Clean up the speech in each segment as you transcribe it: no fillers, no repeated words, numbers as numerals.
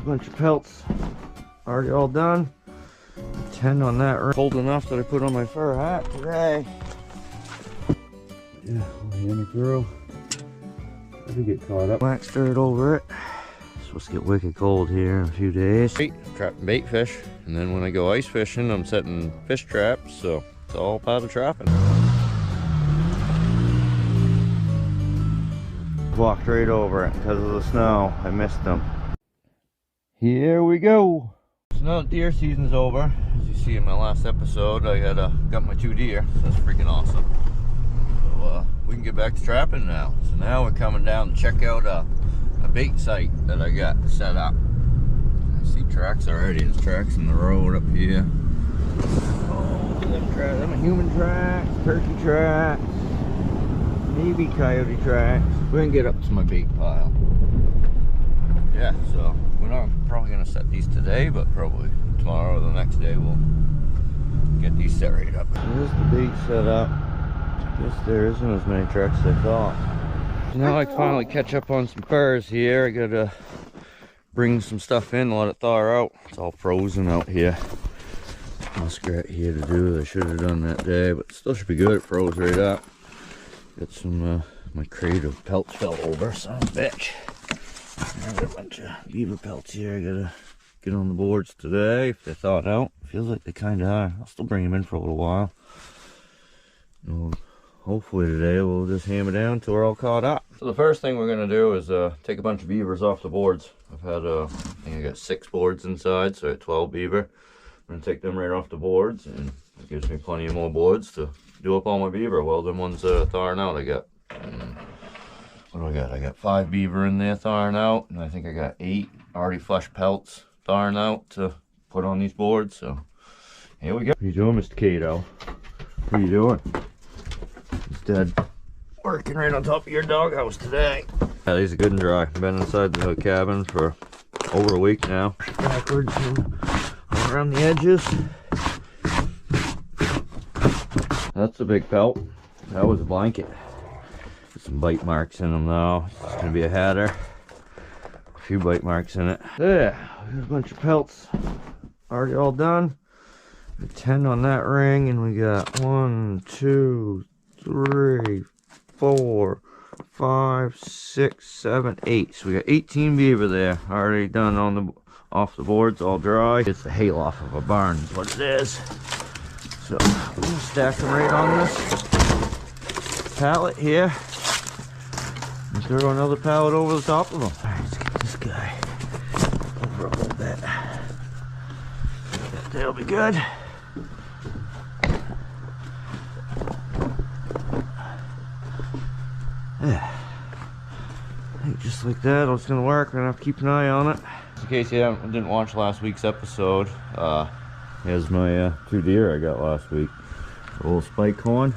a bunch of pelts already all done. 10 on that ring. Cold enough that I put on my fur hat today. Yeah, we'll hammer through. I can get caught up. Black dirt over it. It's supposed to get wicked cold here in a few days. Trapping bait fish, and then when I go ice fishing, I'm setting fish traps, so it's all part of trapping. Walked right over it because of the snow. I missed them. Here we go. So now deer season's over. As you see in my last episode, I had got my 2 deer. So that's freaking awesome. So we can get back to trapping now. So now we're coming down to check out a bait site that I got set up. I see tracks already. There's tracks in the road up here. Oh, them are human tracks, turkey tracks, maybe coyote tracks. We're gonna get up to my bait pile. Yeah, so we're not probably gonna set these today, but probably tomorrow or the next day we'll get these set right up. Here's the bait set up. I guess there isn't as many tracks as I thought. So now I finally catch up on some furs here. I gotta bring some stuff in, let it thaw out. It's all frozen out here. Muskrat here to do. I should have done that day, but still should be good. It froze right up. Got some my crate of pelts fell over, son of a bitch. I got a bunch of beaver pelts here. I gotta get on the boards today if they're thawed out. Feels like they kind of are. I'll still bring them in for a little while. And hopefully today we'll just hammer down till we're all caught up. So the first thing we're gonna do is take a bunch of beavers off the boards. I've had I think I got 6 boards inside, so I had 12 beaver. I'm gonna take them right off the boards, and it gives me plenty of more boards to do up all my beaver. Well, them ones thawing out. I got what do I got? I got 5 beaver in there thawing out, and I think I got 8 already flush pelts thawing out to put on these boards. So here we go. What are you doing, Mr. Cato? What are you doing? Instead, working right on top of your doghouse today. Yeah, these are good and dry. Been inside the cabin for over a week now. Backwards and around the edges. That's a big pelt. That was a blanket. There's some bite marks in them though. It's gonna be a hatter. A few bite marks in it. Yeah, there's a bunch of pelts already all done. 10 on that ring, and we got 1, 2, 3, 4, 5, 6, 7, 8. So we got 18 beaver there already done on the off the boards, all dry. It's the hayloft of a barn is what it is. So we'll stack them right on this pallet here and throw another pallet over the top of them. All right, let's get this guy over a little bit. That'll be good. Yeah, I think just like that, it's gonna work. We're gonna have to keep an eye on it. In case you didn't watch last week's episode, here's my 2 deer I got last week. A little spike horn,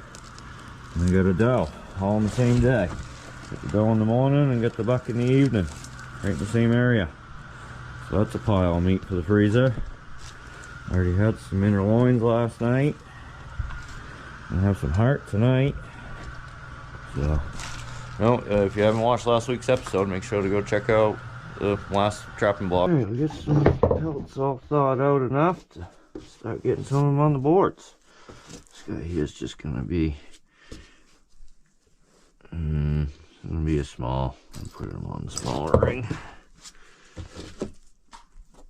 and I got a doe, all on the same day. Got the doe in the morning and got the buck in the evening, right in the same area. So that's a pile of meat for the freezer. I already had some inner loins last night. I have some heart tonight. So, if you haven't watched last week's episode, make sure to go check out the last trapping block. Alright, we get some pelts all thawed out enough to start getting some of them on the boards. This guy here is just gonna be a small. I'll put him on the smaller ring.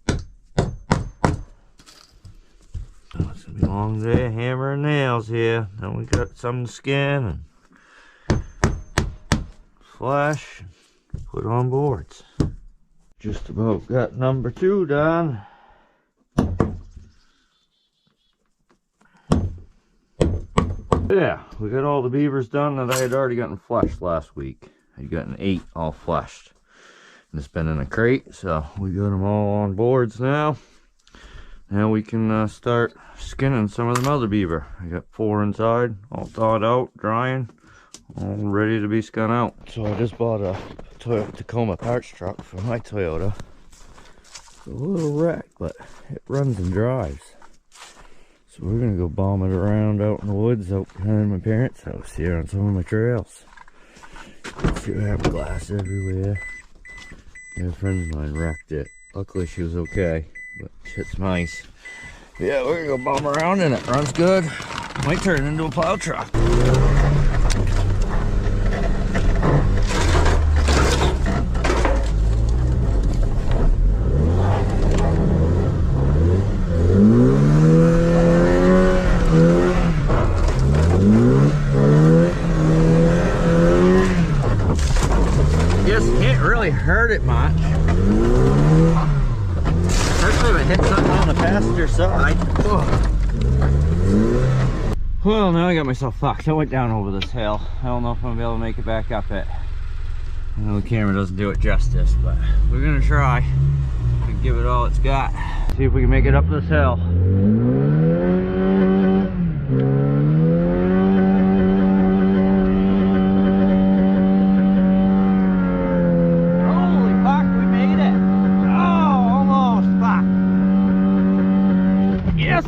So it's gonna be a long day of hammering nails here. Then we got some to skin and flash, put on boards. Just about got number 2 done. Yeah, we got all the beavers done that I had already gotten fleshed last week. I'd gotten 8 all fleshed. And it's been in a crate, so we got them all on boards now. Now we can start skinning some of them other beaver. I got 4 inside, all thawed out, drying, all ready to be skun out. So I just bought a Toyota Tacoma parts truck for my Toyota. It's a little wreck, but it runs and drives. So we're gonna go bomb it around out in the woods out behind my parents' house here on some of my trails. See, I have glass everywhere. Yeah, a friend of mine wrecked it Luckily she was okay, but shit's nice. Yeah, we're gonna go bum around in it. Runs good. Might turn it into a plow truck. Hurt it much, especially if it hits something on the passenger side. Ugh. Well, now I got myself fucked. I went down over this hill. I don't know if I'm gonna be able to make it back up it. I know the camera doesn't do it justice, but we're gonna try and give it all it's got. See if we can make it up this hill.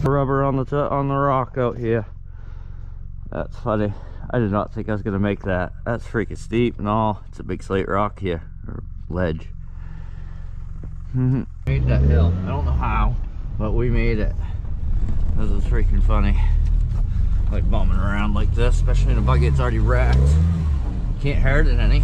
Rubber on the rock out here. That's funny. I did not think I was gonna make that. That's freaking steep and all. It's a big slate rock here, or ledge. Made that hill. I don't know how, but we made it. This is freaking funny. Like bumming around like this, especially in a buggy it's already wrecked. Can't hurt it any.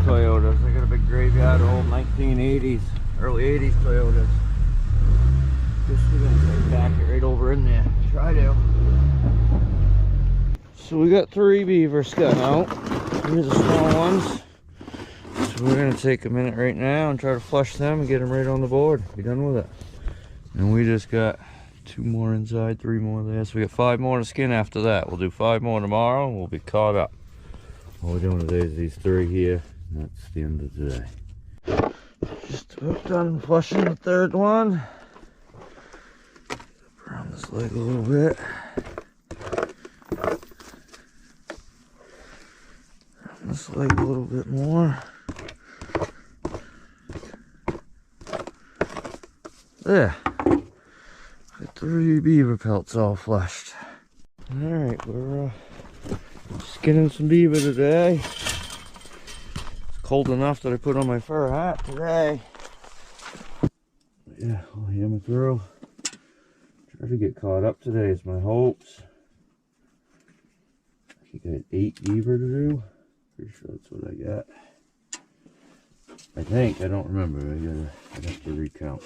Coyotes. I got a big graveyard of old 1980s, early 80s Coyotes. Just we're gonna back it right over in there. Try to. So we got 3 beavers cut out. Here's the small ones. So we're gonna take a minute right now and try to flush them and get them right on the board. Be done with it. And we just got 2 more inside, 3 more there. So we got 5 more to skin after that. We'll do 5 more tomorrow and we'll be caught up. All we're doing today is these 3 here. That's the end of today. Just about done flushing the 3rd one. Around this leg a little bit. Around this leg a little bit more. There. Got 3 beaver pelts all flushed. Alright, we're skinning some beaver today. Cold enough that I put on my fur hat today. Yeah, I'll hammer through. Try to get caught up today is my hopes. I think I got 8 beaver to do. Pretty sure that's what I got. I think, I don't remember. I'd have to recount.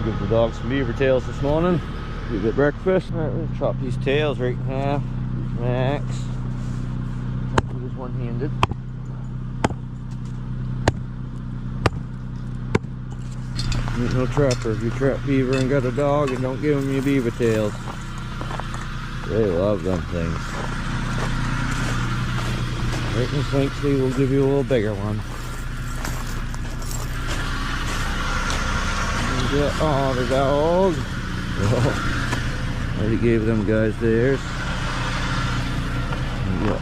Give the dogs some beaver tails this morning. Do a bit of breakfast. Alright, we're gonna chop these tails right in half. Max. Do this one-handed. Ain't no trapper. If you trap beaver and got a dog and don't give them your beaver tails. They love them things. Right in the swing sleeve, we'll give you a little bigger one. Oh, the dog. Oh, already gave them guys theirs. Got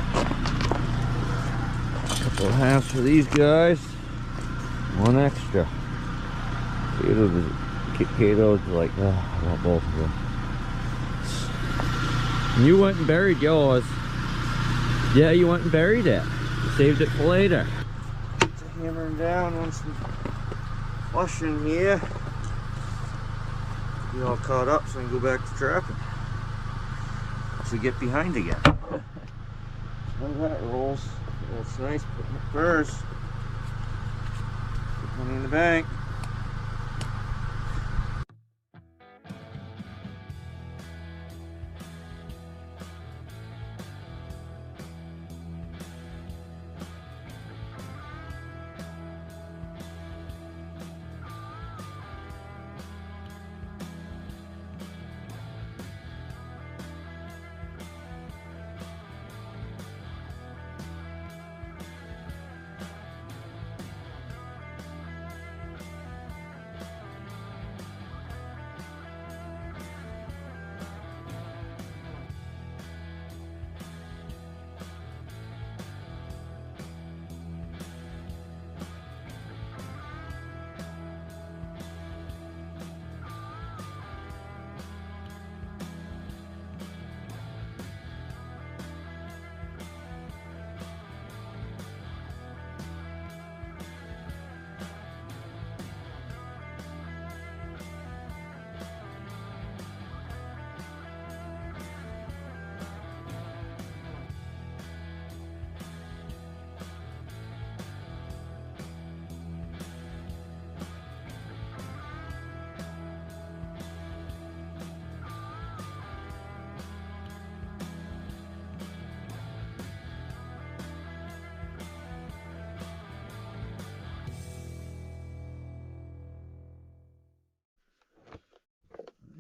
a couple of halves for these guys. 1 extra. Cato's like, oh, I want both of them. You went and buried yours. Yeah, you went and buried it. You saved it for later. Hammering down on some flushing here. Be all caught up so I can go back to trapping. So get behind again. How that rolls. That's nice. Putting it first. Put money in the bank.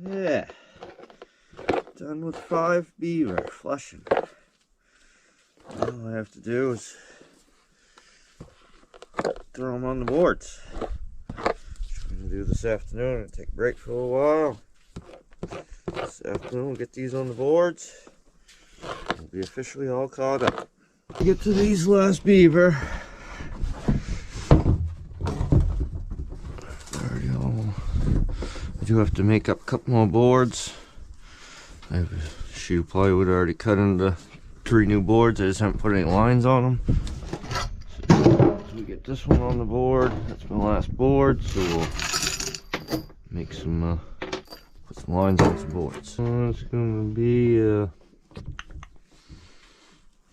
Yeah, done with 5 beaver flushing. All I have to do is throw them on the boards. Which I'm going to do this afternoon and take a break for a while. This afternoon we'll get these on the boards. We'll be officially all caught up. Get to these last beaver. I do have to make up a couple more boards. I have a shoe plywood already cut into 3 new boards. I just haven't put any lines on them. So we get this one on the board. That's my last board. So we'll make some, put some lines on some boards. It's gonna be, I'm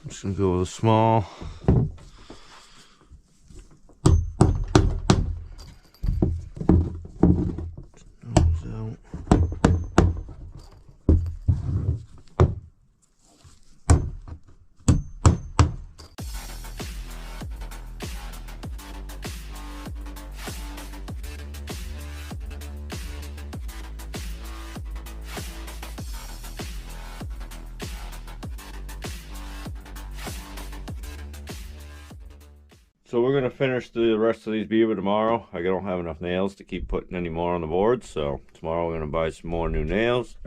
just gonna go with a small. So we're going to finish the rest of these beaver tomorrow. I don't have enough nails to keep putting any more on the board, so tomorrow we're going to buy some more new nails.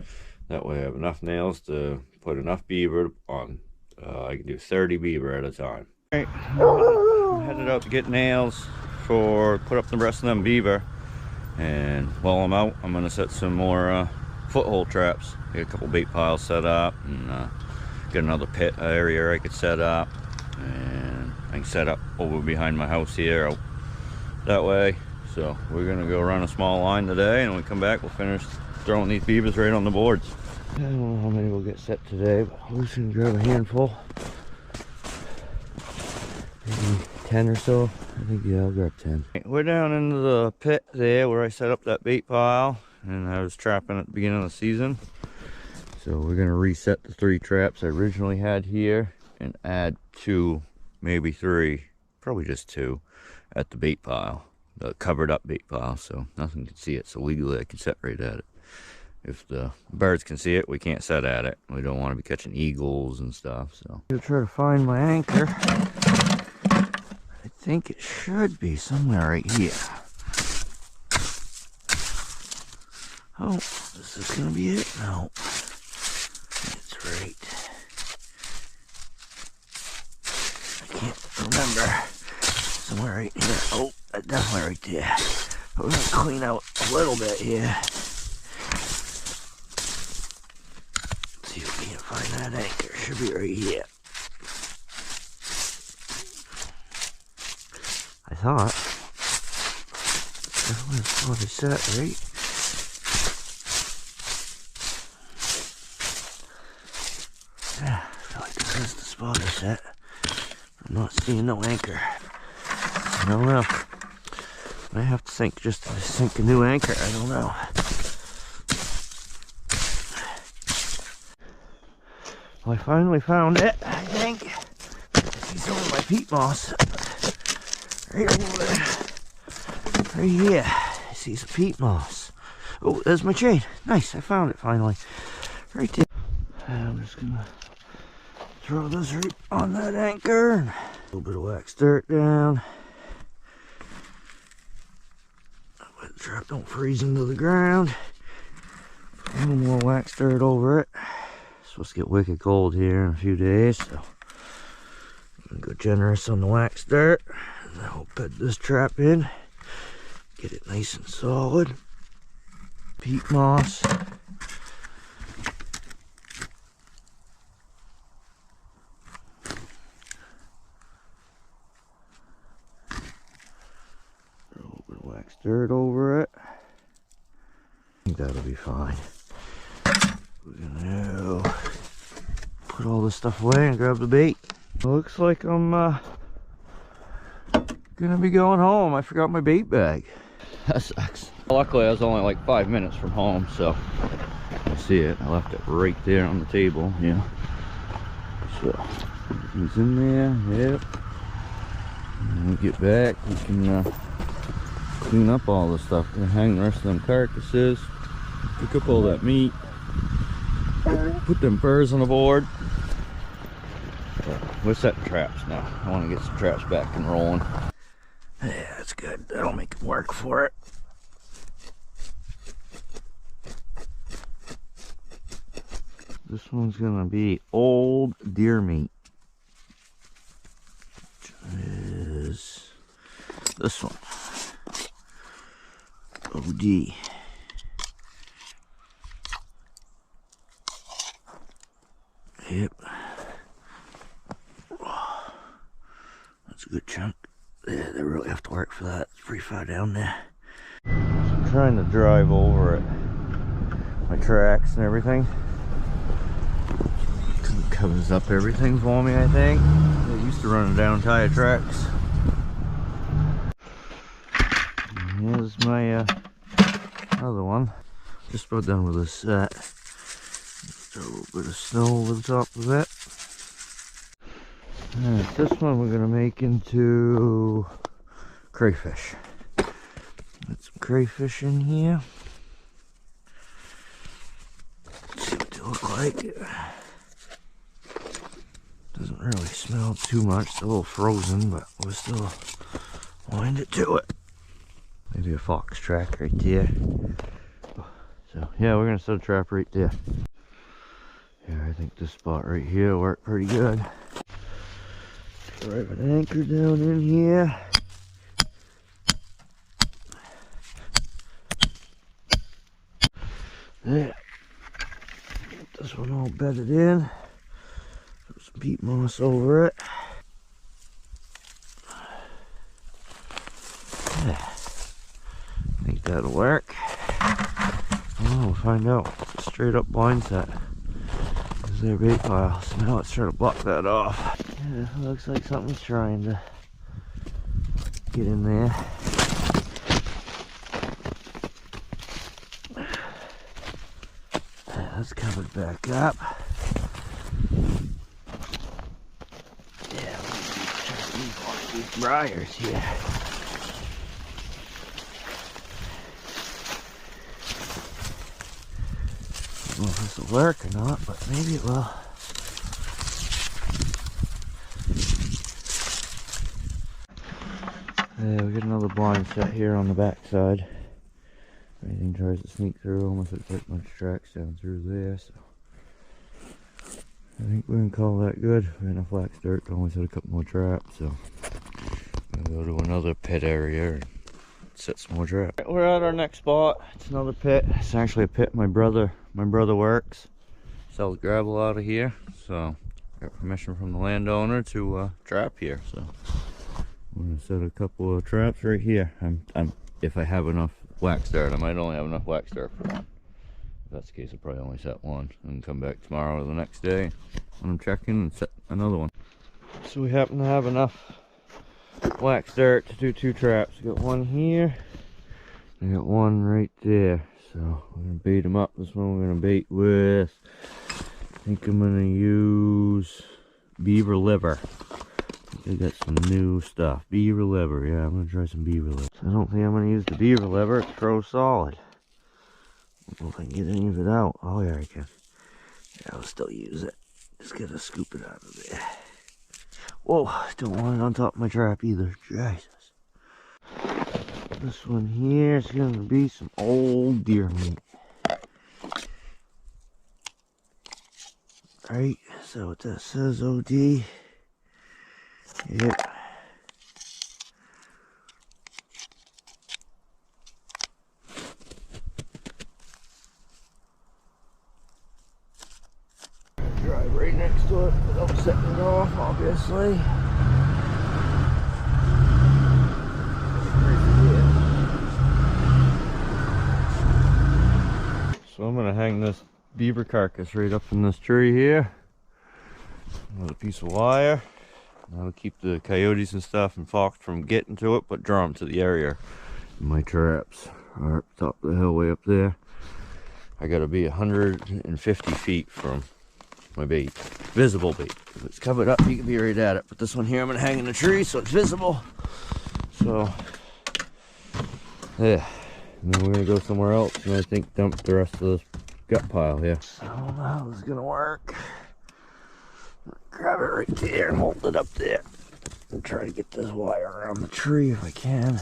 That way I have enough nails to put enough beaver on. I can do 30 beaver at a time. Alright, I'm headed out to get nails for put up the rest of them beaver. And while I'm out, I'm going to set some more foothold traps. Get a couple bait piles set up and get another pit area I could set up. And I can set up over behind my house here out that way. So we're gonna go run a small line today, and when we come back we'll finish throwing these beavers right on the boards. I don't know how many we'll get set today, but we're just gonna grab a handful, maybe 10 or so. I think, yeah, I'll grab 10. We're down into the pit there where I set up that bait pile, and I was trapping at the beginning of the season. So we're gonna reset the 3 traps I originally had here and add 2, maybe 3, probably just 2 at the bait pile, the covered up bait pile, so nothing can see it. So legally I can set right at it. If the birds can see it, we can't set at it. We don't want to be catching eagles and stuff. So I'm gonna try to find my anchor. I think it should be somewhere right here. Oh, this is gonna be it. No, it's right. I can't remember. Somewhere right here. Oh, definitely right there. We're gonna clean out a little bit here. Let's see if we can find that anchor. Should be right here. I thought. Definitely a spotted set, right? Yeah, I feel like this is the spotted set. I'm not seeing no anchor. I don't know. I have to sink just to sink a new anchor. I don't know. Well, I finally found it, I think. I see some of my peat moss. Right over there. Right here. I see some peat moss. Oh, there's my chain. Nice, I found it finally. Right there. I'm just gonna throw this right on that anchor. A little bit of wax dirt down. That way the trap don't freeze into the ground. A little more wax dirt over it. It's supposed to get wicked cold here in a few days, so I'm gonna go generous on the wax dirt. And then I'll put this trap in. Get it nice and solid. Peat moss. A little bit of wax dirt over it. I think that'll be fine. We're gonna put all this stuff away and grab the bait. It looks like I'm gonna be going home. I forgot my bait bag. That sucks. Luckily I was only like 5 minutes from home, so you see it. I left it right there on the table. Yeah. So it's in there. Yep. When we get back, we can clean up all the stuff. We're gonna hang the rest of them carcasses, pick up all that meat, put them furs on the board. We're setting traps now. I want to get some traps back and rolling. Yeah, that's good. That'll make it work for it. This one's gonna be old deer meat. Which is this one. OD. Yep. That's a good chunk. Yeah, they really have to work for that. It's pretty far down there. So I'm trying to drive over it. My tracks and everything. Covers up everything for me, I think. They used to run down tire tracks. And here's my other one. Just about done with this set. Just a little bit of snow over the top of it. Alright, this one we're gonna make into crayfish. Put some crayfish in here. Let's see what they look like. Doesn't really smell too much. It's a little frozen, but we'll still wind it to it. Maybe a fox track right there. So yeah, we're gonna set a trap right there. Yeah, I think this spot right here worked pretty good. Drive an anchor down in here. There. Get this one all bedded in. Put some peat moss over it. Yeah. I think that'll work. Oh, we'll find out. It's a straight up blind set. There's their bait pile. So now let's try to block that off. Yeah, looks like something's trying to get in there. That's covered back up. Yeah, these briars here. I don't know if this will work or not, but maybe it will. Yeah, we got another blind set here on the back side. If anything tries to sneak through, almost looks like a bunch of tracks down through there, so I think we're gonna call that good. We got enough wax dirt to only set a couple more traps, so I'm gonna go to another pit area and set some more traps. We're at our next spot. It's another pit. It's actually a pit my brother works. Sells gravel out of here, so got permission from the landowner to trap here. So I'm gonna set a couple of traps right here. If I have enough wax dart, I might only have enough wax dart for one. If that's the case, I'll probably only set one and come back tomorrow or the next day when I'm checking and set another one. So we happen to have enough wax dart to do 2 traps. We got one here, I got one right there. So we're gonna bait them up. This one we're gonna bait with, I think I'm gonna use beaver liver. They got some new stuff. Beaver liver, yeah, I'm gonna try some beaver liver. I don't think I'm gonna use the beaver liver. It's pro solid. I don't know if I can get any of it out. Oh yeah, I can. Yeah, I'll still use it. Just gotta scoop it out of there. Whoa, don't want it on top of my trap either. Jesus. This one here is gonna be some old deer meat. Right, so what that says, OD. Yep. Drive right next to it without setting it off, obviously. So I'm gonna hang this beaver carcass right up in this tree here with a piece of wire. That'll keep the coyotes and stuff and fox from getting to it, but draw them to the area. My traps are up top of the hill way up there. I gotta be 150 feet from my bait, visible bait. If it's covered up, you can be right at it. But this one here, I'm gonna hang in the tree so it's visible. So, yeah. And then we're gonna go somewhere else and I think dump the rest of this gut pile here. I don't know how this is gonna work. Grab it right there and hold it up there. And try to get this wire around the tree if I can.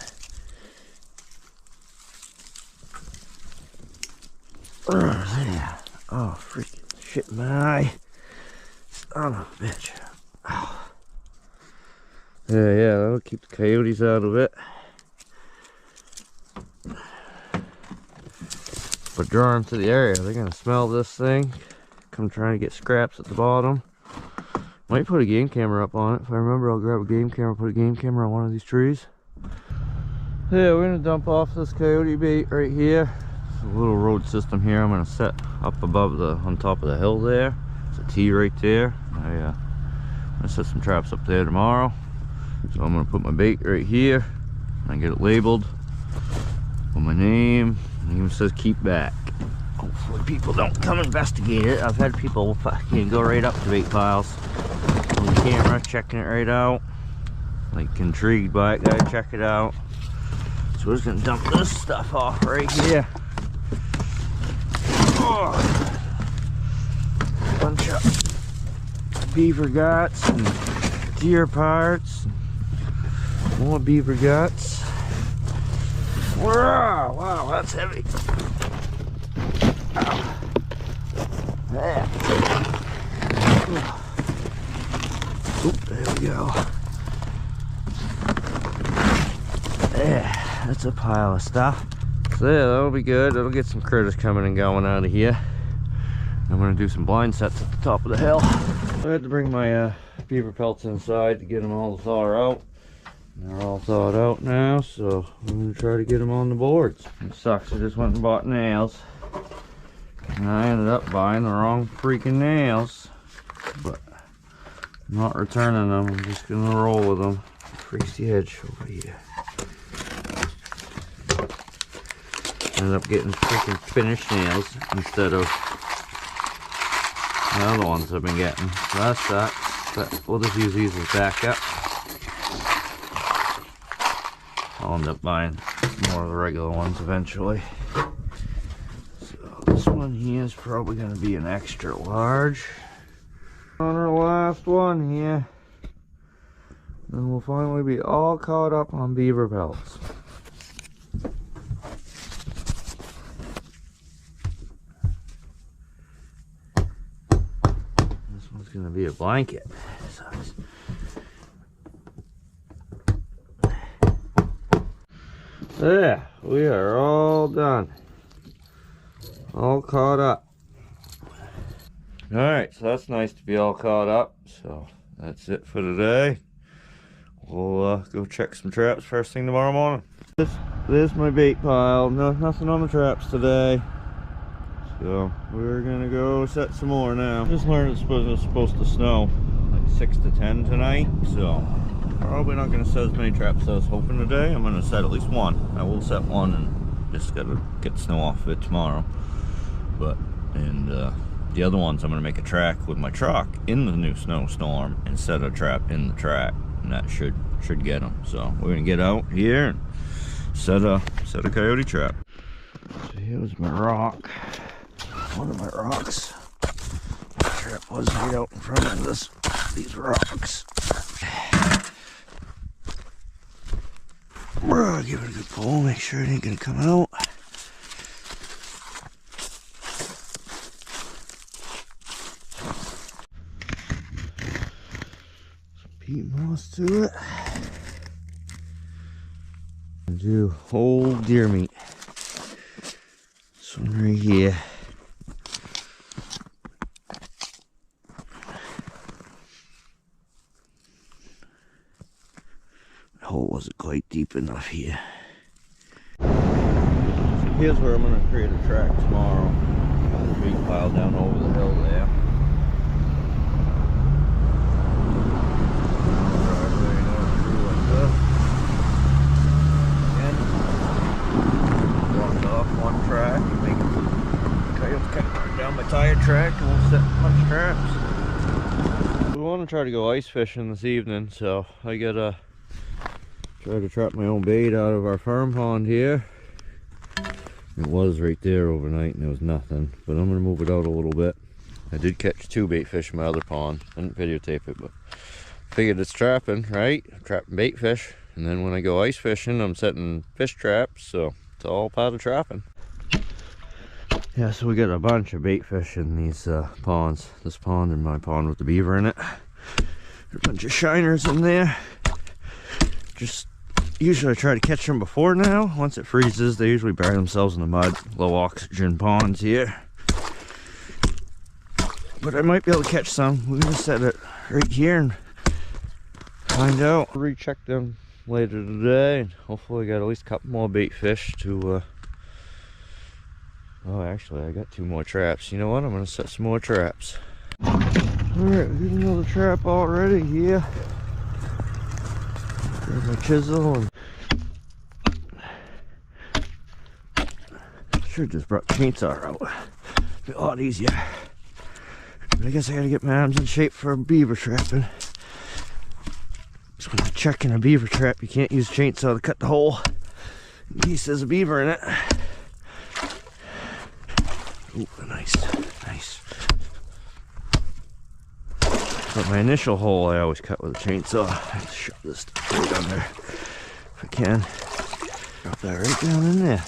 Yeah. Oh, freaking shit, my eye. Son of a bitch. Oh. Yeah, that'll keep the coyotes out of it. But draw them to the area. They're gonna smell this thing. Come trying to get scraps at the bottom. Might put a game camera up on it. If I remember, I'll grab a game camera, put a game camera on one of these trees. Yeah, we're gonna dump off this coyote bait right here. There's a little road system here. I'm gonna set up above on top of the hill there. There's a T right there. I'm gonna set some traps up there tomorrow. So I'm gonna put my bait right here. I get it labeled with my name. It even says keep back. Hopefully people don't come investigate it. I've had people fucking go right up to bait piles on the camera, checking it right out. Like intrigued by it, gotta check it out. So we're just gonna dump this stuff off right here. Oh. Bunch of beaver guts and deer parts. More beaver guts. Wow, wow, that's heavy. Ow. There. Oop, there we go. There, that's a pile of stuff. So yeah, that'll be good. That'll get some critters coming and going out of here. I'm gonna do some blind sets at the top of the hill. I had to bring my beaver pelts inside to get them all to thaw out. They're all thawed out now, so I'm gonna try to get them on the boards. It sucks, I just went and bought nails. And I ended up buying the wrong freaking nails. But I'm not returning them, I'm just gonna roll with them. Freeze the edge over here. Ended up getting freaking finished nails instead of the other ones I've been getting. So that sucks, but we'll just use these as backup. I'll end up buying more of the regular ones eventually. So this one here is probably going to be an extra large. On our last one here. Then we'll finally be all caught up on beaver pelts. This one's going to be a blanket. Sucks. Yeah, we are all done. All caught up. Alright, so that's nice to be all caught up. So that's it for today. We'll go check some traps first thing tomorrow morning. This is my bait pile. No, nothing on the traps today. So we're gonna go set some more now. Just learned it's supposed to snow like 6 to 10 tonight. So probably not gonna set as many traps as I was hoping today. I'm gonna set at least one. I will set one and just gotta get snow off of it tomorrow. But the other ones I'm gonna make a track with my truck in the new snowstorm and set a trap in the track, and that should get them. So we're gonna get out here and set a coyote trap. So here's my rock. One of my rocks. The trap was right out in front of these rocks. Give it a good pull, make sure it ain't gonna come out. Some peat moss to it. And do old deer meat. This one right here. Hole wasn't quite deep enough here. So here's where I'm going to create a track tomorrow. Got the big pile down over the hill there. Blocked off one track and make the coyotes kind of run down my tire track, and we'll set a bunch of traps. We want to try to go ice fishing this evening, so I gotta try to trap my own bait out of our farm pond here. It was right there overnight and there was nothing, but I'm going to move it out a little bit. I did catch 2 bait fish in my other pond. Didn't videotape it, but figured it's trapping, right? I'm trapping bait fish, and then when I go ice fishing, I'm setting fish traps, so it's all part of trapping. Yeah, so we got a bunch of bait fish in these ponds. This pond and my pond with the beaver in it. There's a bunch of shiners in there. Just usually I try to catch them before now. Once it freezes, they usually bury themselves in the mud. Low oxygen ponds here. But I might be able to catch some. We're gonna set it right here and find out. I'll recheck them later today, and hopefully I got at least a couple more bait fish to oh, actually I got 2 more traps. You know what, I'm gonna set some more traps. Alright, we got another trap already here. Grab my chisel and should just brought the chainsaw out. Be a lot easier. But I guess I gotta get my arms in shape for beaver trapping. So when you're checking a beaver trap, you can't use a chainsaw to cut the hole in case there's a beaver in it. Ooh, nice. But my initial hole I always cut with a chainsaw. I have to shove this stuff right under if I can. Drop that right down in there.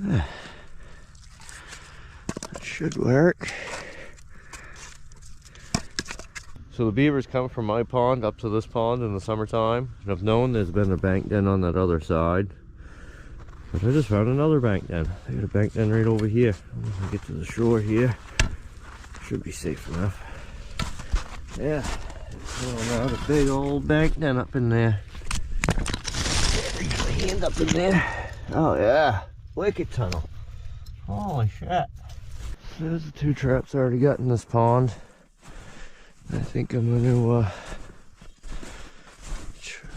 Yeah. That should work. So the beavers come from my pond up to this pond in the summertime, and I've known there's been a bank den on that other side. But I just found another bank den. I got a bank den right over here. Once I get to the shore here, should be safe enough. Yeah, throwing out a big old bank den up in there. Get my hand up in there. Oh yeah, wicked tunnel. Holy shit. There's the 2 traps I already got in this pond. I think I'm gonna, I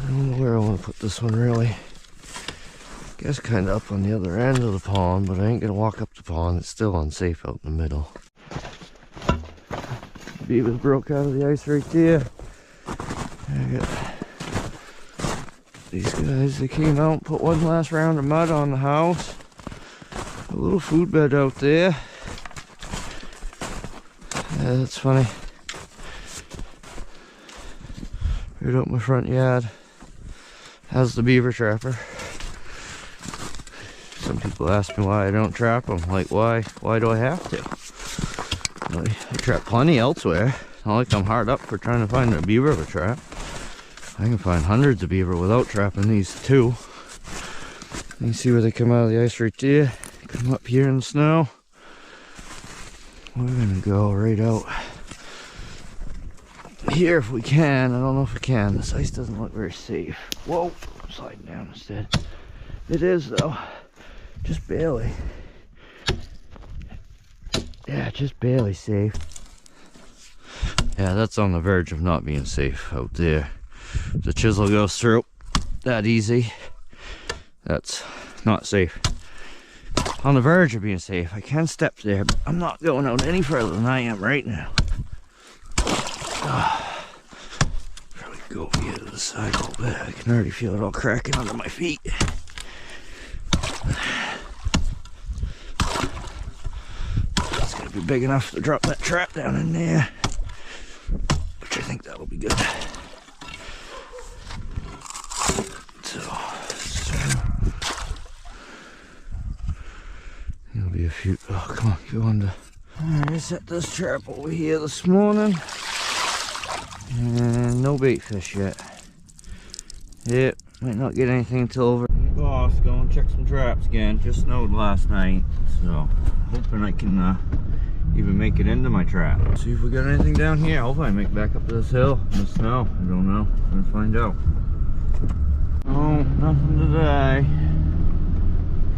don't know where I want to put this one really. Guess kind of up on the other end of the pond, but I ain't gonna walk up the pond. It's still unsafe out in the middle. Beavers broke out of the ice right there. I got these guys, they came out and put one last round of mud on the house. A little food bed out there. Yeah, that's funny. Right out my front yard. How's the beaver trapper? Some people ask me why I don't trap them. Like, why do I have to? Well, I trap plenty elsewhere. not like I'm hard up for trying to find a beaver to trap. I can find hundreds of beaver without trapping these two. You see where they come out of the ice right there? Come up here in the snow. We're gonna go right out here if we can. I don't know if we can. This ice doesn't look very safe. Whoa, I'm sliding down instead. It is though, just barely. Yeah, just barely safe. Yeah, that's on the verge of not being safe out there. The chisel goes through that easy. That's not safe. On the verge of being safe. I can step there, but I'm not going out any further than I am right now. Probably go over here to the side a little bit. I can already feel it all cracking under my feet. It's gonna be big enough to drop that trap down in there, which I think that'll be good. There'll be a few. Oh, come on, go under. Alright, I set this trap over here this morning. And no bait fish yet. Yep, might not get anything until over. Boss, go and check some traps again. Just snowed last night, so hoping I can even make it into my trap. See if we got anything down here. Hopefully I make it back up to this hill in the snow. I don't know. I'm gonna find out. Oh, nothing today.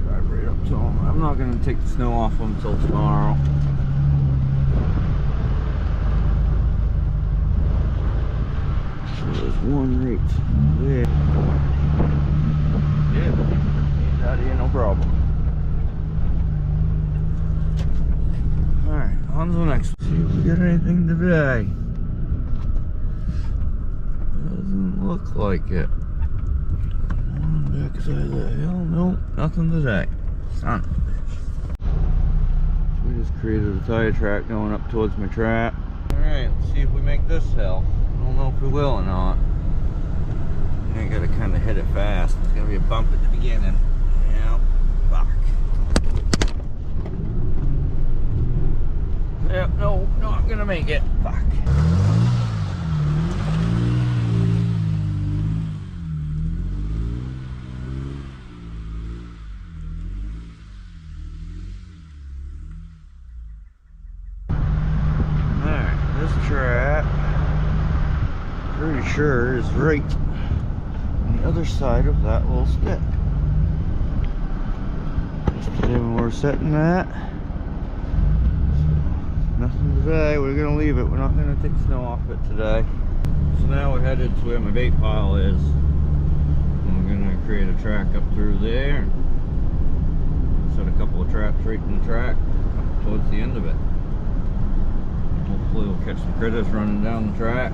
Drive right up to them. I'm not gonna take the snow off them until tomorrow. So there's one right there. Yeah, get out of here, no problem. Alright, on to the next one. See if we get anything today. Doesn't look like it. Back side of the hill, nope, nothing today. Son of a bitch. So we just created a tire track going up towards my trap. Alright, let's see if we make this hill. I don't know if we will or not. I gotta kind of hit it fast. There's gonna be a bump at the beginning. Yeah, fuck. Yep, no, not gonna make it. Fuck. Alright, this trap, pretty sure is right on the other side of that little stick. Just when we're setting that. Nothing today. We're gonna leave it. We're not gonna take snow off it today. So now we're headed to where my bait pile is. And we're gonna create a track up through there. Set a couple of traps right in the track towards the end of it. Hopefully we'll catch some critters running down the track.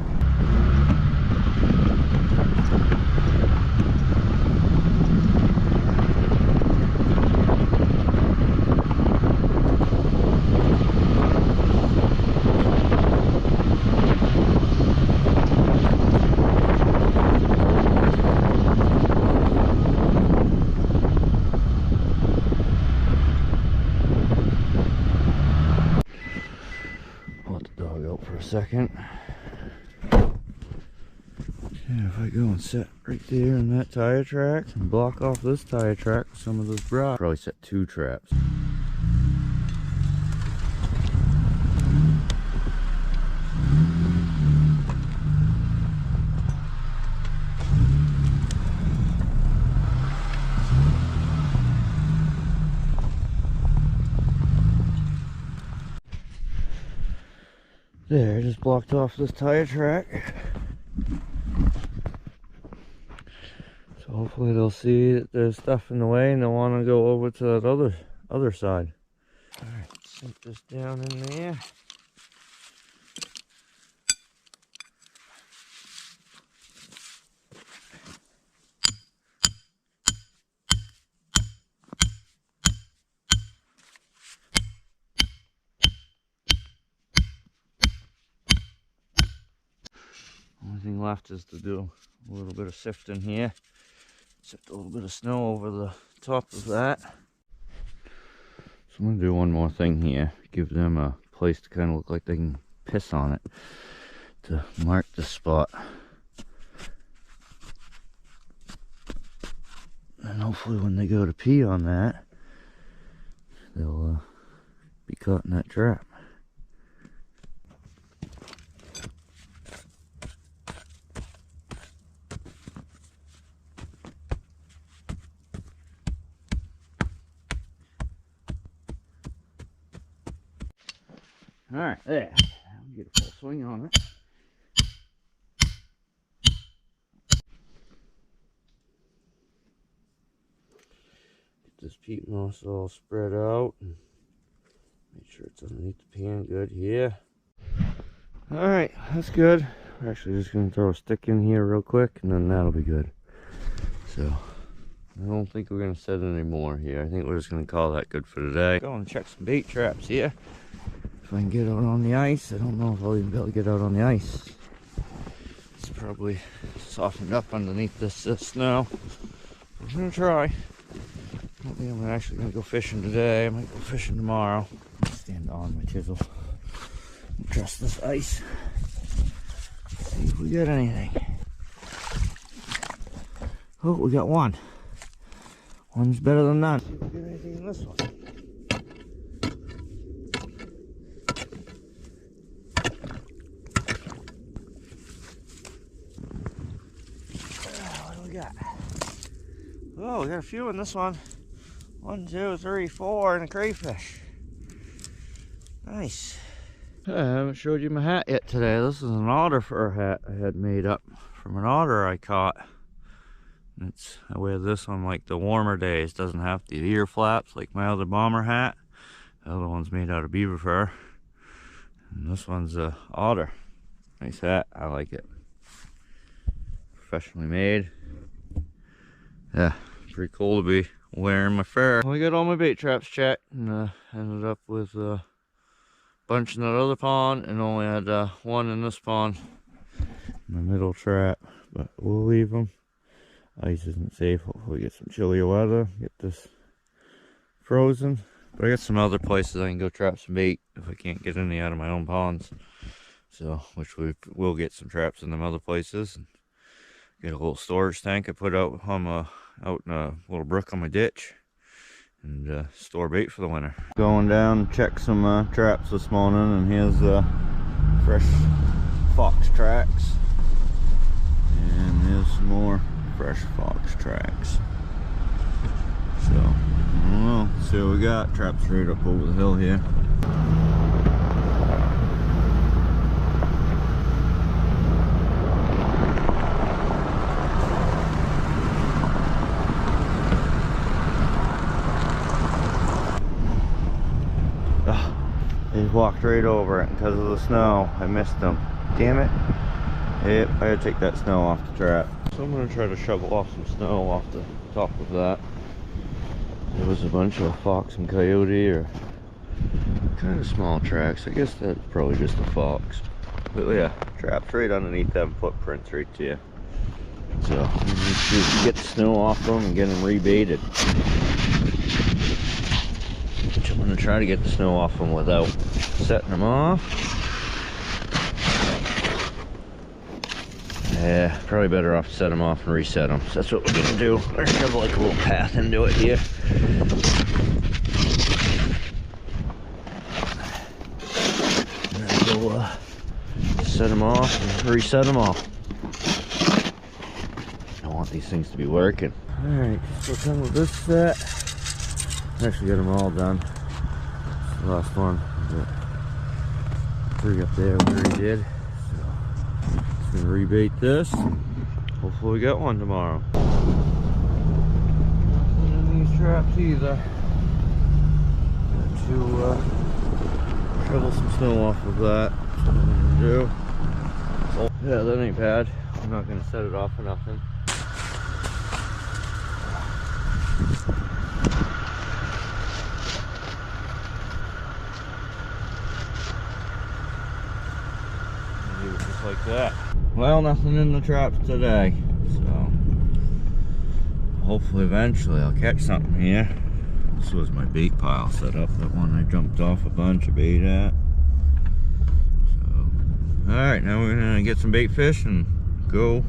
Second. Yeah, if I go and set right there in that tire track and block off this tire track with some of this brush, probably set 2 traps. There, just blocked off this tire track. So hopefully they'll see that there's stuff in the way and they'll want to go over to that other side. Alright, sink this down in there. Only thing left is to do a little bit of sifting here. Sift a little bit of snow over the top of that. So I'm going to do one more thing here. Give them a place to kind of look like they can piss on it. to mark the spot. And hopefully when they go to pee on that, they'll be caught in that trap. Alright, there. I'll get a full swing on it. Get this peat moss all spread out. And make sure it's underneath the pan good here. Alright, that's good. We're actually just going to throw a stick in here real quick and then that'll be good. So, I don't think we're going to set any more here. I think we're just going to call that good for today. Go and check some bait traps here. If I can get out on the ice. I don't know if I'll even be able to get out on the ice. It's probably softened up underneath this snow. We're going to try. I don't think I'm actually going to go fishing today. I might go fishing tomorrow. Stand on my chisel. Trust this ice. See if we get anything. Oh, we got one. One's better than none. See if we get anything in this one. What do we got? Oh, we got a few in this one. 1, 2, 3, 4, and a crayfish. Nice. I haven't showed you my hat yet today. This is an otter fur hat I had made up from an otter I caught. I wear this on like the warmer days. Doesn't have the ear flaps like my other bomber hat. The other one's made out of beaver fur. And this one's a otter. Nice hat. I like it. Professionally made. Yeah, pretty cool to be wearing my fur. I got all my bait traps checked and ended up with a bunch in that other pond and only had one in this pond. My middle trap, but we'll leave them. Ice isn't safe. Hopefully get some chillier weather, get this frozen. But I got some other places I can go trap some bait if I can't get any out of my own ponds. So, which we will get some traps in them other places. And get a little storage tank I put out on out in a little brook on my ditch. And store bait for the winter. Going down, check some traps this morning, and here's fresh fox tracks. And here's some more fresh fox tracks. So, I don't know. Let's see what we got. Traps right up over the hill here. They walked right over it because of the snow. I missed them. Damn it. Yep, I had to take that snow off the trap. So I'm going to try to shovel off some snow off the top of that. There was a bunch of fox and coyote, or kind of small tracks. I guess that's probably just a fox. But yeah, traps right underneath them footprints right there. So we need to get the snow off them and get them rebaited. Which I'm going to try to get the snow off them without setting them off. Yeah, probably better off to set them off and reset them. So that's what we're going to do. We're going to have like a little path into it here. And then we'll set them off and reset them off. I want these things to be working. Alright, so we're done with this set. Actually got them all done. It's the last one. But 3 up there we already did. So just gonna rebait this. Hopefully we get one tomorrow. Nothing in these traps either. Got to shovel some snow off of that. That's what I'm gonna do. Oh, yeah, that ain't bad. I'm not gonna set it off for nothing. Just like that. Well, nothing in the traps today, so hopefully eventually I'll catch something here. This was my bait pile set up, that one I jumped off a bunch of bait at. So Alright, now we're gonna get some bait fish and go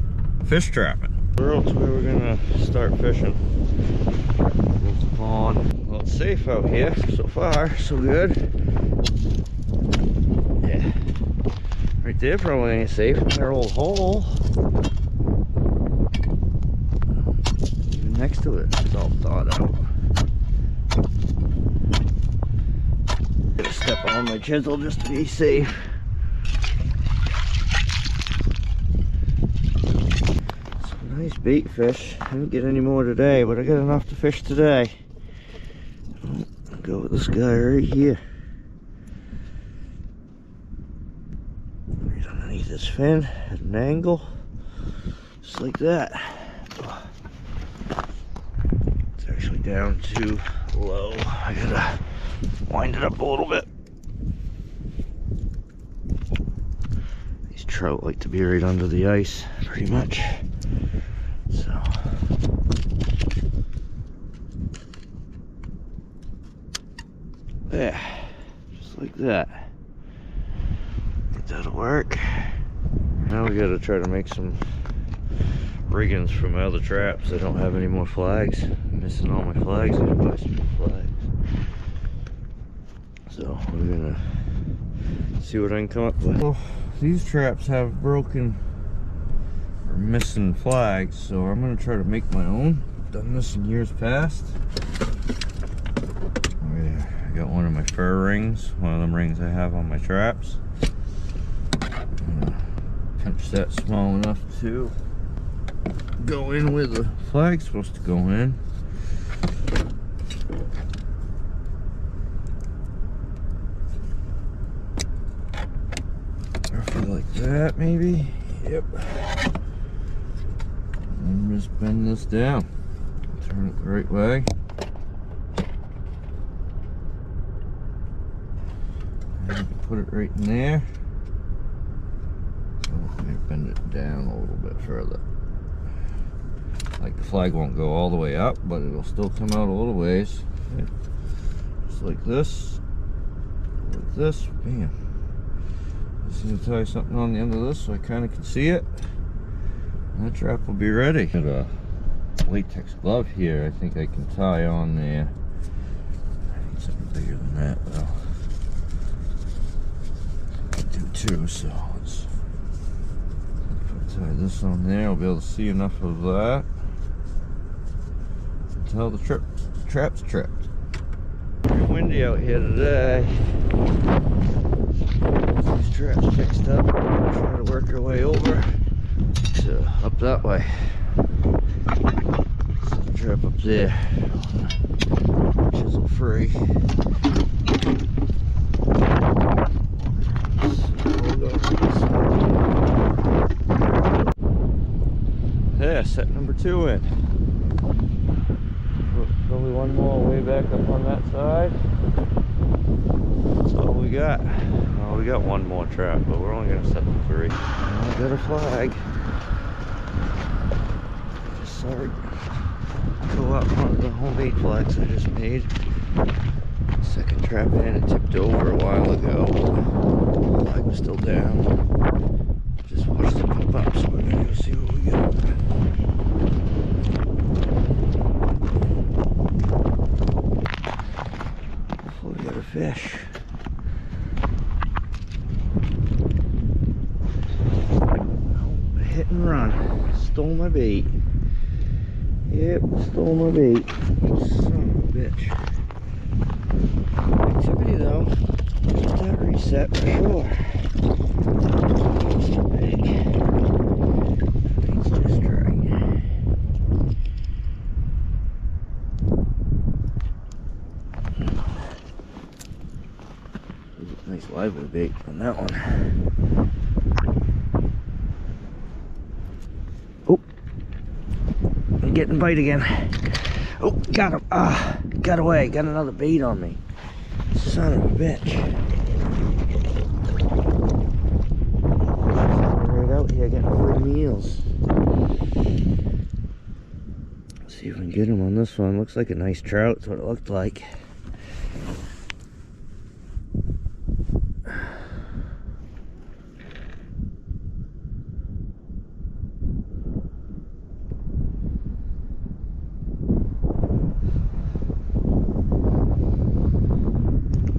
fish trapping. Where else where we're gonna start fishing? There's the pond. Well, it's safe out here so far, so good. Yeah. Right there probably ain't safe in their old hole. Even next to it, it's all thawed out. Gotta step on my chisel just to be safe. Some nice bait fish. I didn't get any more today, but I got enough to fish today. I'll go with this guy right here. Right underneath his fin at an angle, just like that. It's actually down too low. I gotta wind it up a little bit. These trout like to be right under the ice, pretty much. So yeah, just like that. Think that'll work. Now we gotta try to make some riggings for my other traps. I don't have any more flags. I'm missing all my flags. I should buy some new flags. So we're gonna see what I can come up with. Well, these traps have broken or missing flags, so I'm gonna try to make my own. I've done this in years past. I got one of my fur rings, one of them rings I have on my traps. Punch that small enough to go in where the flag's supposed to go in. Roughly like that, maybe. Yep. And just bend this down. Turn it the right way. And put it right in there. So let me bend it down a little bit further. Like the flag won't go all the way up, but it'll still come out a little ways. Okay. Just like this. Like this. Bam. Just need to tie something on the end of this so I kind of can see it. And that trap will be ready. Got a latex glove here I think I can tie on there. I need something bigger than that though. I do too, so let's tie this on there. I'll be able to see enough of that until the trap's trapped. Pretty windy out here today. These traps fixed up. Try to work our way over to up that way. Set the trap up there. Chisel free. Yeah, set number 2 in. Probably one more way back up on that side. That's all we got. Well, we got one more trap, but we're only gonna set the 3. I got a flag. Just saw it go up one of the home bait flags I just made. Second trap in, it tipped over a while ago. The flag was still down. Just watched it pop up, so we're gonna go see what we got. Hopefully we got a fish. Oh, a hit and run. Stole my bait. Yep, stole my bait. Son of a bitch. Activity though. Get that reset for sure. So big. Bait's just right. Nice lively bait on that one. Oh, I'm getting bite again. Oh, got him. Ah, got away. Got another bait on me. Son of a bitch. Right out here getting free meals. Let's see if we can get him on this one. Looks like a nice trout. That's what it looked like.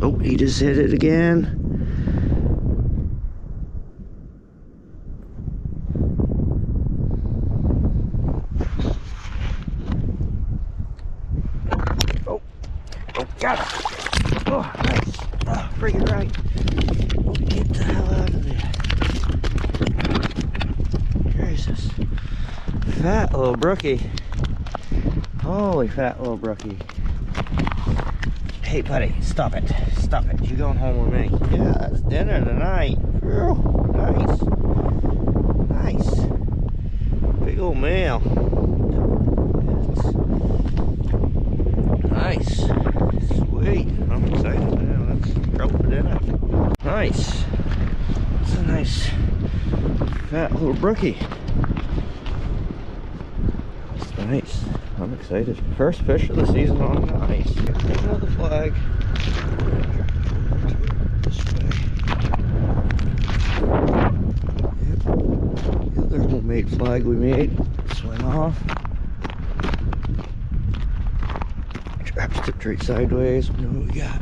Oh, he just hit it again. Oh, got it. Oh, nice. Oh, freaking right. Get the hell out of there. Jesus. Fat little brookie. Holy fat little brookie. Hey buddy, stop it. Stop it. You're going home with me. Yeah, that's dinner tonight. Whew, nice. Nice. Big old male. Nice. Sweet. I'm excited now. That's trout for dinner. Nice. It's a nice fat little brookie. That's nice. I'm excited. First fish of the season on the ice. Another flag. This way. Yep. The other homemade flag we made. Swim off. Trap tipped right sideways. What do we got?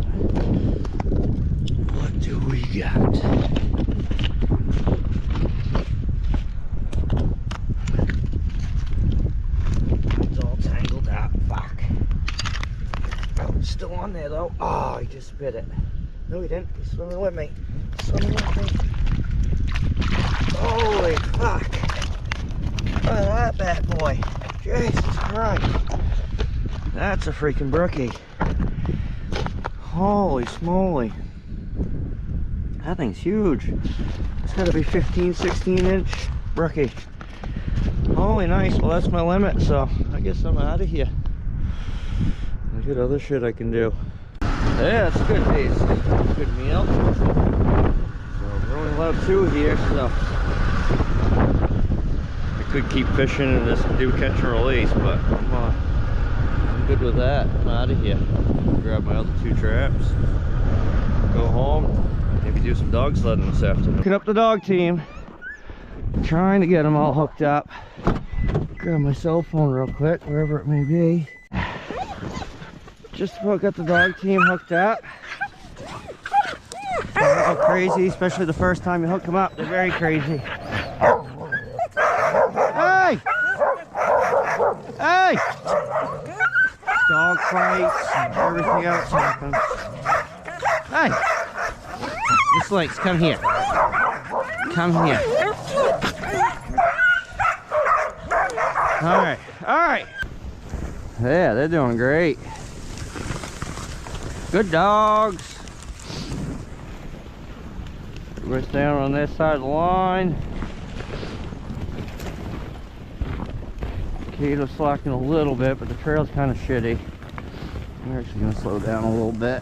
What do we got? Still on there though. Oh, he just spit it. No, he didn't. He's swimming with me. Swimming with me. Holy fuck. Look at that bad boy. Jesus Christ. That's a freaking brookie. Holy smoly. That thing's huge. It's got to be 15, 16 inch brookie. Holy nice. Well, that's my limit, so I guess I'm out of here. Good other shit I can do. Yeah, it's a good piece. Good meal. So we're only allowed 2 here, so I could keep fishing and just do catch and release, but I'm good with that. I'm out of here. Grab my other 2 traps. Go home. Maybe do some dog sledding this afternoon. Looking up the dog team. Trying to get them all hooked up. Grab my cell phone real quick, wherever it may be. Just about got the dog team hooked up. They're all crazy, especially the first time you hook them up. They're very crazy. Hey! Hey! Dog fights and everything else happens. Hey! Miss Lynx, come here. Come here. Alright, alright. Yeah, they're doing great. Good dogs. Everybody's down on this side of the line. Cato's slacking a little bit, but the trail's kind of shitty. We're actually going to slow down a little bit.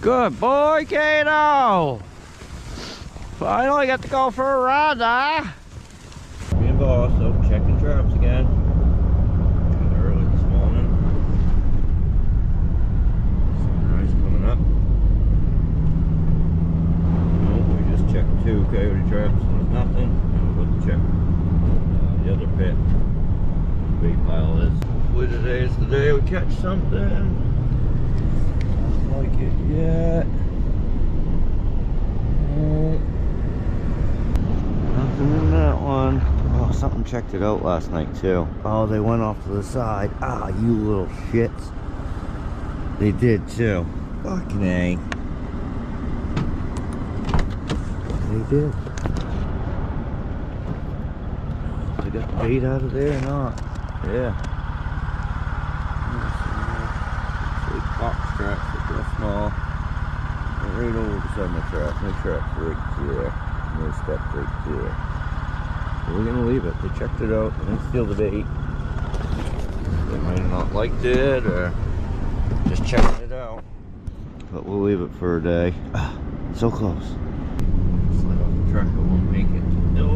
Good boy, Cato! Finally got to go for a ride, huh? Me and boss up checking traps again. Two coyote traps and there's nothing. And we'll go check the other pit. Bait pile is. Hopefully today is the day we catch something. Not like it yet. Nothing in that one. Oh, something checked it out last night too. Oh, they went off to the side. Ah, you little shits. They did too. Fucking A. They did. They got the bait out of there or not? Yeah. Big box traps that go small. Right over beside my trap. My trap's right there. No step right there. So we're gonna leave it. They checked it out. They didn't steal the bait. They might have not liked it or just checking it out. But we'll leave it for a day. Ah, so close. Truck won't make it. No.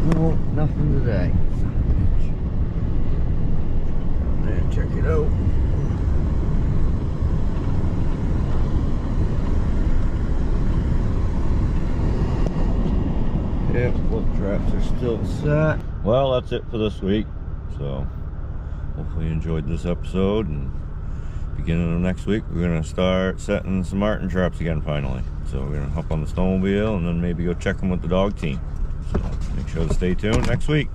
No, nothing today. And check it out. Yep, both traps are still set. Well, that's it for this week. So hopefully you enjoyed this episode, and beginning of next week we're going to start setting some martin traps again finally. So we're going to hop on the snowmobile and then maybe go check them with the dog team. So make sure to stay tuned next week.